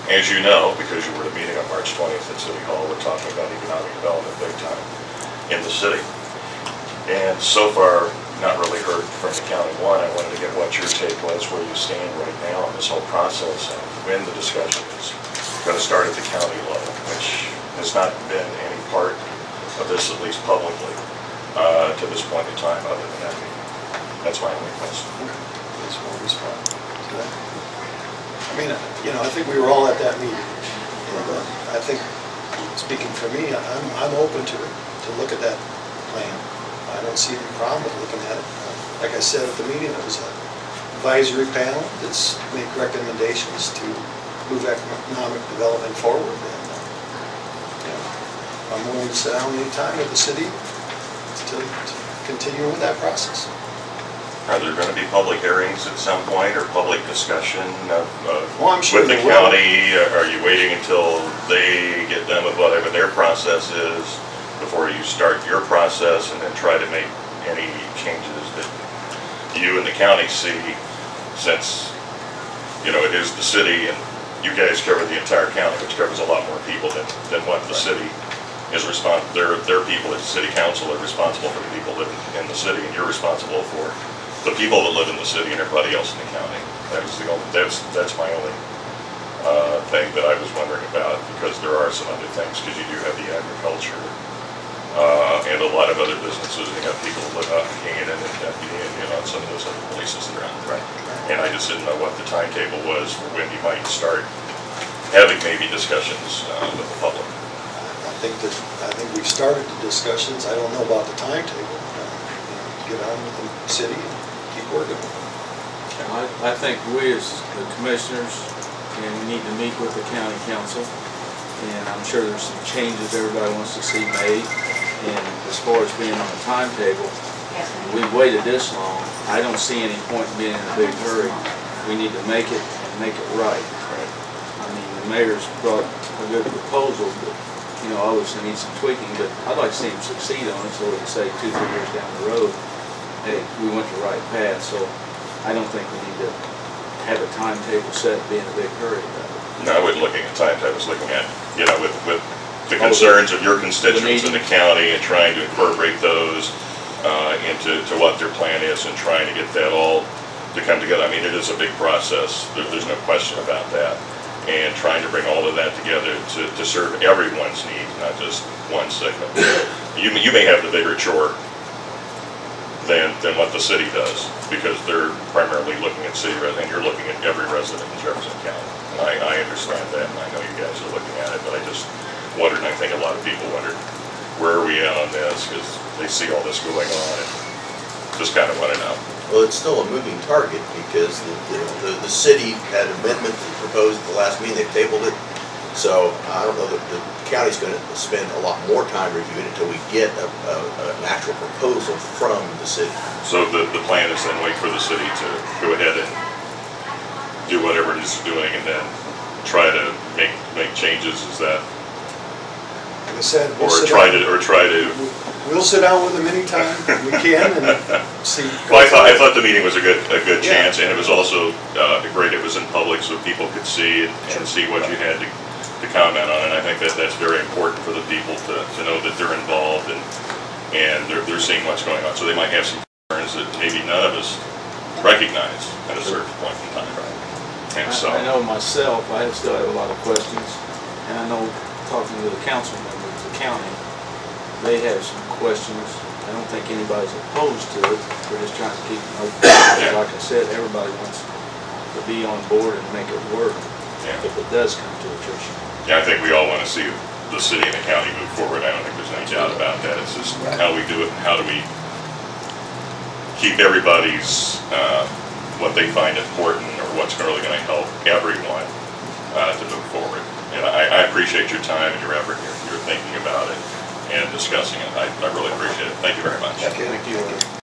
as you know, because you were at a meeting on March 20th at City Hall, we're talking about economic development big time in the city. And so far, not really heard from the county. One, I wanted to get what your take was, where you stand right now on this whole process, and when the discussion is going to start at the county level, which has not been any part of this, at least publicly, to this point in time, other than that meeting. That's my only question. That's one response to that. I mean, you know, I think we were all at that meeting. And, I think, speaking for me, I'm open to it, to look at that plan. I don't see any problem with looking at it. Like I said at the meeting, it was an advisory panel that's make recommendations to move economic development forward. And you know, I'm willing to sit down any time with the city to continue with that process. Are there going to be public hearings at some point, or public discussion well, I'm sure with the county? Are you waiting until they get done with whatever their process is before you start your process, and then try to make any changes that you and the county see, since, you know, it is the city and you guys cover the entire county, which covers a lot more people than what the city is responsible. Their people at city council are responsible for the people living in the city, and you're responsible for the people that live in the city and everybody else in the county. That's my only thing that I was wondering about, because there are some other things, because you do have the agriculture and a lot of other businesses. You have people that live out in Canaan and Deputy and on some of those other places around. Right. And I just didn't know what the timetable was for when you might start having maybe discussions with the public. I think we've started the discussions. I don't know about the timetable. Get on with the city and keep working. I think we as the commissioners need to meet with the county council, and I'm sure there's some changes everybody wants to see made. And as far as being on a timetable, we've waited this long. I don't see any point in being in a big hurry. We need to make it and make it right. I mean, the mayor's brought a good proposal, but you know, obviously needs some tweaking. But I'd like to see him succeed on it, so we can say 2-3 years down the road, hey, we went the right path. So I don't think we need to have a timetable set, be in a big hurry about it. No, I wasn't looking at timetables, looking at, you know, with the concerns of your constituents in the county, and trying to incorporate those into what their plan is, and trying to get that all to come together. I mean, it is a big process. There's no question about that. And trying to bring all of that together to serve everyone's needs, not just one segment. You may have the bigger chore than what the city does, because they're primarily looking at city residents, and you're looking at every resident in Jefferson County. And I understand that, and I know you guys are looking at it, but I just wondered, and I think a lot of people wondered, where are we at on this, because they see all this going on, and just kind of want to know. Well, it's still a moving target, because the city had an amendment proposed at the last meeting. They tabled it, so I don't know that the county's going to spend a lot more time reviewing it until we get an actual proposal from the city. So the plan is then wait for the city to go ahead and do whatever it is doing, and then try to make changes. Is that? Like I said, we'll try to. We'll sit down with them anytime we can and see. Well, I thought the meeting was a good chance, and it was also great. It was in public, so people could see it and see what you had to comment on. And I think that's very important for the people to know that they're involved, and they're seeing what's going on. So they might have some concerns that maybe none of us recognize at a certain point in time. And so I know myself, I still have a lot of questions, and I know talking to the council members of the county, they have some questions. I don't think anybody's opposed to it. We're just trying to keep them open. Yeah. Like I said, everybody wants to be on board and make it work. Yeah. If it does come to attrition. Yeah, I think we all want to see the city and the county move forward. I don't think there's any doubt about that. It's just how we do it, and how do we keep everybody's what they find important, or what's really going to help everyone to move forward. And I appreciate your time and your effort, your thinking about it and discussing it. I really appreciate it. Thank you very much. Okay. Thank you.